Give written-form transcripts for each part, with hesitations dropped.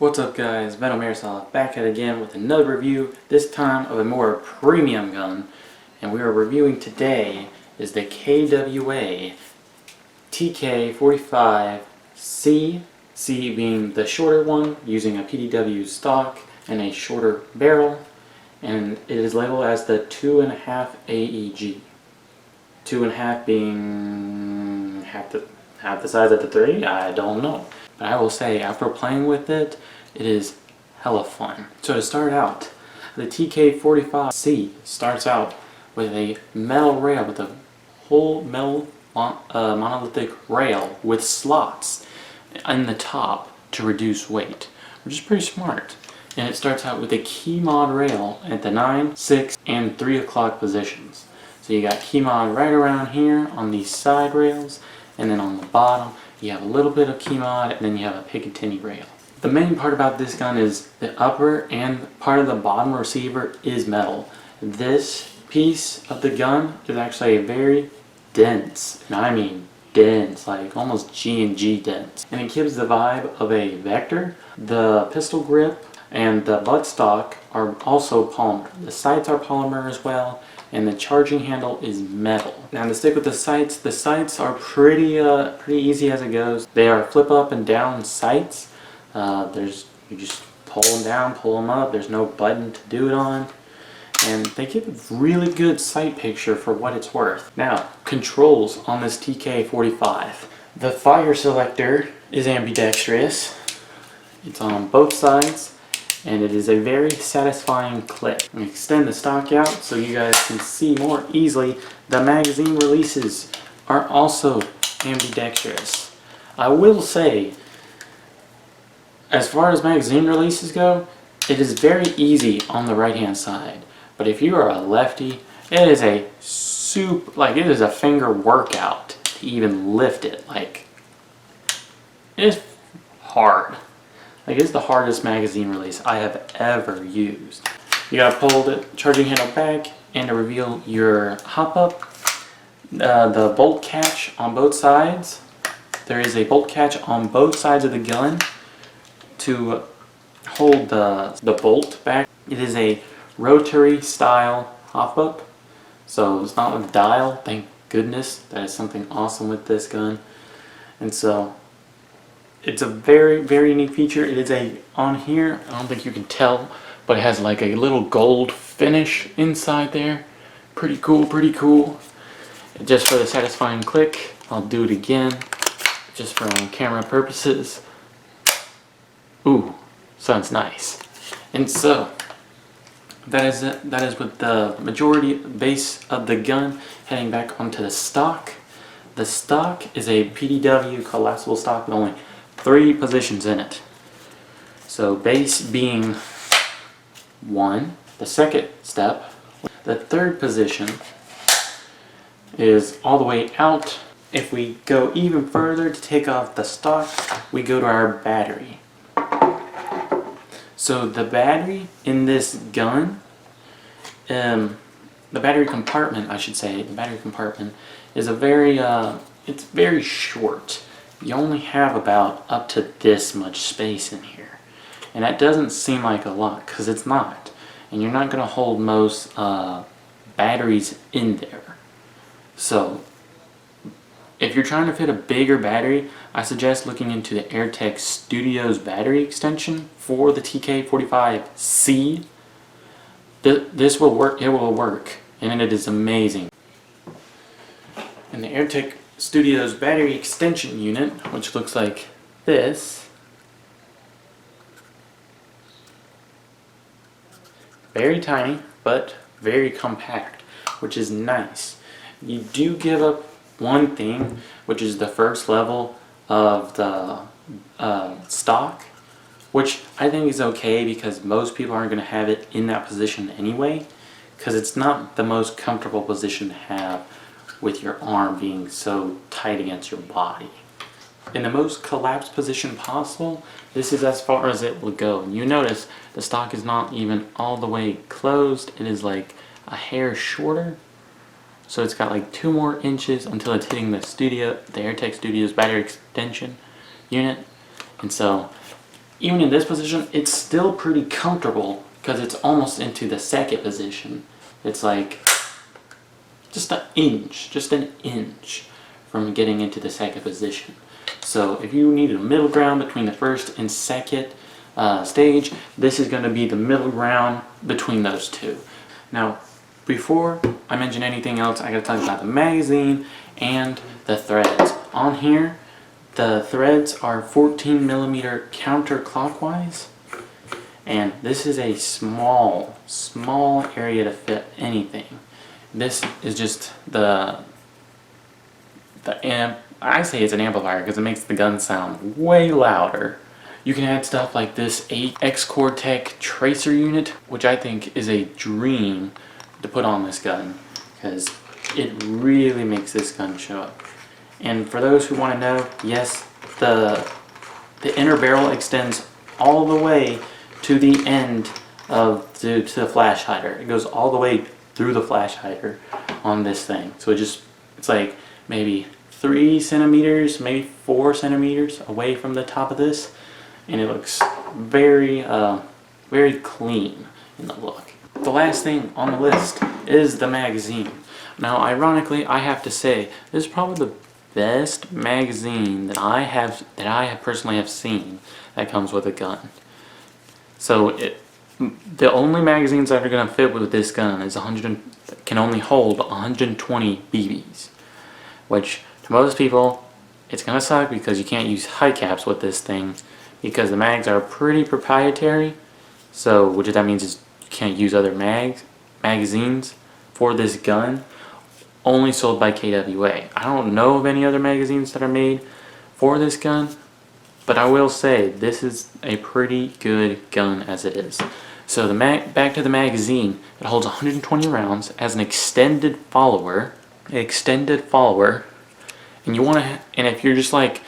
What's up guys, Venom Airsoft back at it again with another review, this time of a more premium gun. And we are reviewing today is the KWA TK45C, C being the shorter one, using a PDW stock and a shorter barrel. And it is labeled as the 2.5 AEG. 2.5 being half the size of the 3? I don't know. But I will say, after playing with it, it is hella fun. So to start out, the TK45C starts out with a metal rail, with a whole metal monolithic rail with slots in the top to reduce weight, which is pretty smart. And it starts out with a key mod rail at the 9, 6, and 3 o'clock positions. So you got key mod right around here on these side rails, and then on the bottom you have a little bit of key mod, and then you have a Picatinny rail. The main part about this gun is the upper and part of the bottom receiver is metal. This piece of the gun is actually a very dense, and I mean dense, like almost G&G dense. And it gives the vibe of a Vector. The pistol grip and the buttstock are also polymer. The sights are polymer as well, and the charging handle is metal. Now to stick with the sights are pretty easy as it goes. They are flip up and down sights. You just pull them down, pull them up. There's no button to do it on. And they give a really good sight picture for what it's worth. Now, controls on this TK45. The fire selector is ambidextrous. It's on both sides, and it is a very satisfying click. I'm going to extend the stock out so you guys can see more easily. The magazine releases are also ambidextrous. I will say, as far as magazine releases go, it is very easy on the right hand side. But if you are a lefty, it is a it is a finger workout to even lift it. Like, it is hard. Like, it's the hardest magazine release I have ever used. You gotta pull the charging handle back, and to reveal your hop up, the bolt catch on both sides. There is a bolt catch on both sides of the gun to hold the bolt back. It is a rotary style hop up, so it's not with a dial. Thank goodness. That is something awesome with this gun. And so it's a very neat feature. It is on here, I don't think you can tell, but it has like a little gold finish inside there. Pretty cool. Just for the satisfying click, I'll do it again, just for camera purposes. Ooh, sounds nice. And so that is it. That is with the majority base of the gun. Heading back onto the stock. The stock is a PDW collapsible stock with only 3 positions in it. So base being 1, the second step. The third position is all the way out. If we go even further to take off the stock, we go to our battery. So the battery in this gun, the battery compartment, I should say, the battery compartment is a it's very short. You only have about up to this much space in here. And that doesn't seem like a lot, because it's not. And you're not going to hold most batteries in there. So if you're trying to fit a bigger battery, I suggest looking into the Airtec Studios battery extension for the TK45C. This will work, it will work, and it is amazing. And the Airtec Studios battery extension unit, which looks like this, very tiny but very compact, which is nice. You do give up one thing, which is the first level of the stock, which I think is okay, because most people aren't going to have it in that position anyway, because it's not the most comfortable position to have with your arm being so tight against your body. In the most collapsed position possible, this is as far as it will go. And you notice the stock is not even all the way closed. It is like a hair shorter. So it's got like 2 more inches until it's hitting the Airtec Studios battery extension unit. And so even in this position, it's still pretty comfortable because it's almost into the second position. It's like just an inch from getting into the second position. So if you need a middle ground between the first and second stage, this is going to be the middle ground between those two. Now, before I mention anything else, I got to talk about the magazine and the threads. On here, the threads are 14mm counterclockwise, and this is a small area to fit anything. This is just the amp. I say it's an amplifier because it makes the gun sound way louder. You can add stuff like this X-Cortec tracer unit, which I think is a dream to put on this gun because it really makes this gun show up. And for those who want to know, yes, the inner barrel extends all the way to the end of to the flash hider. It goes all the way through the flash hider on this thing. So it's like maybe 3 centimeters, maybe 4 centimeters away from the top of this, and it looks very very clean in the look. The last thing on the list is the magazine. Now, ironically, I have to say this is probably the best magazine that I personally have seen that comes with a gun. So the only magazines that are going to fit with this gun is can only hold 120 BBs, which to most people it's going to suck because you can't use high caps with this thing because the mags are pretty proprietary. So what that means is you can't use other magazines for this gun. Only sold by KWA. I don't know of any other magazines that are made for this gun, but I will say this is a pretty good gun as it is. So back to the magazine, it holds 120 rounds as an extended follower, and if you're just like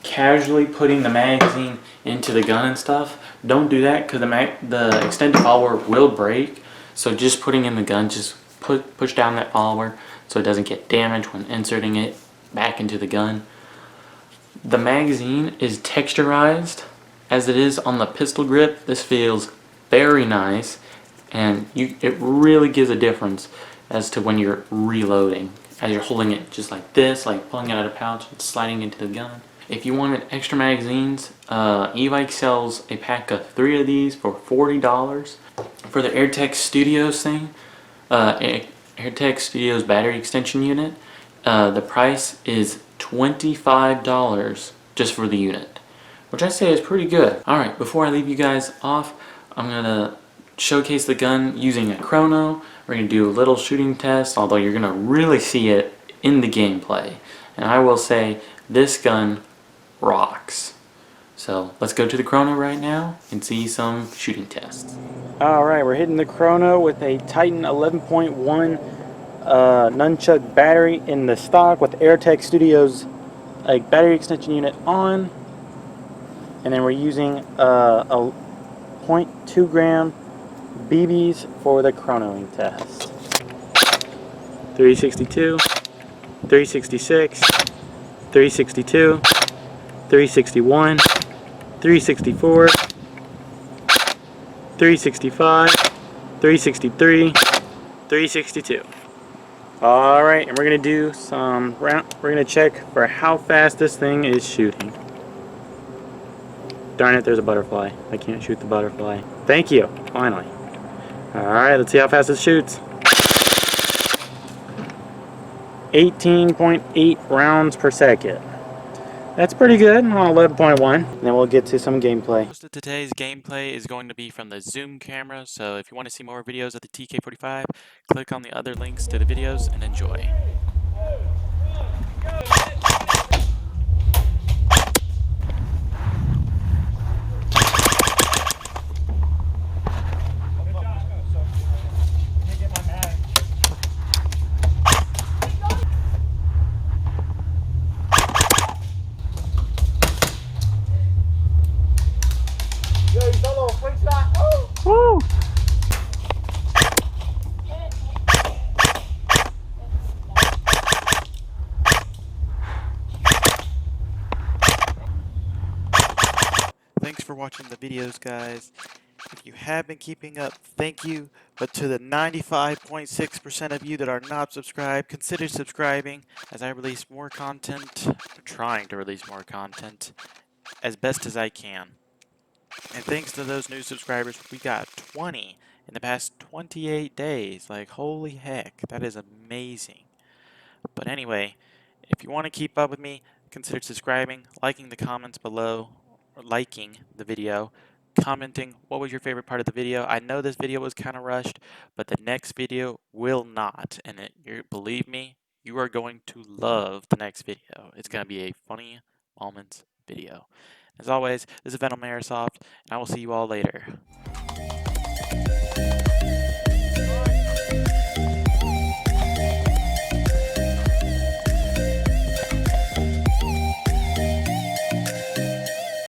casually putting the magazine into the gun and stuff, don't do that because the extended follower will break. So just putting in the gun, just push down that follower so it doesn't get damaged when inserting it back into the gun. The magazine is texturized as it is on the pistol grip. This feels very nice, and it really gives a difference as to when you're reloading, as you're holding it just like this, like pulling it out of a pouch and sliding into the gun. If you wanted extra magazines, e-bike sells a pack of 3 of these for $40. For the Airtec Studios thing, Airtec Studios battery extension unit, the price is $25 just for the unit, which I say is pretty good. Alright, before I leave you guys off, I'm going to showcase the gun using a Chrono. We're going to do a little shooting test, although you're going to really see it in the gameplay. And I will say, this gun rocks. So let's go to the Chrono right now and see some shooting tests. Alright, we're hitting the Chrono with a Titan 11.1 nunchuck battery in the stock with Airtec Studios battery extension unit on. And then we're using a 0.2 gram BBs for the chronoing test. 362, 366, 362, 361, 364, 365, 363, 362. Alright, and we're going to do some we're going to check for how fast this thing is shooting. Darn it, there's a butterfly. I can't shoot the butterfly. Thank you, finally. Alright, let's see how fast it shoots. 18.8 rounds per second. That's pretty good on 11.1. Then we'll get to some gameplay. Most of today's gameplay is going to be from the zoom camera, so if you want to see more videos of the TK45, click on the other links to the videos and enjoy. Woo! watching the videos, guys. If you have been keeping up, thank you. But to the 95.6% of you that are not subscribed, consider subscribing as I release more content, trying to release more content as best as I can. And thanks to those new subscribers, we got 20 in the past 28 days. Like, holy heck, that is amazing. But anyway, if you want to keep up with me, consider subscribing, liking the comments below, or liking the video, commenting what was your favorite part of the video. I know this video was kind of rushed, but the next video will not. And believe me, you are going to love the next video. It's going to be a funny moments video. As always, this is Venom Airsoft, and I will see you all later.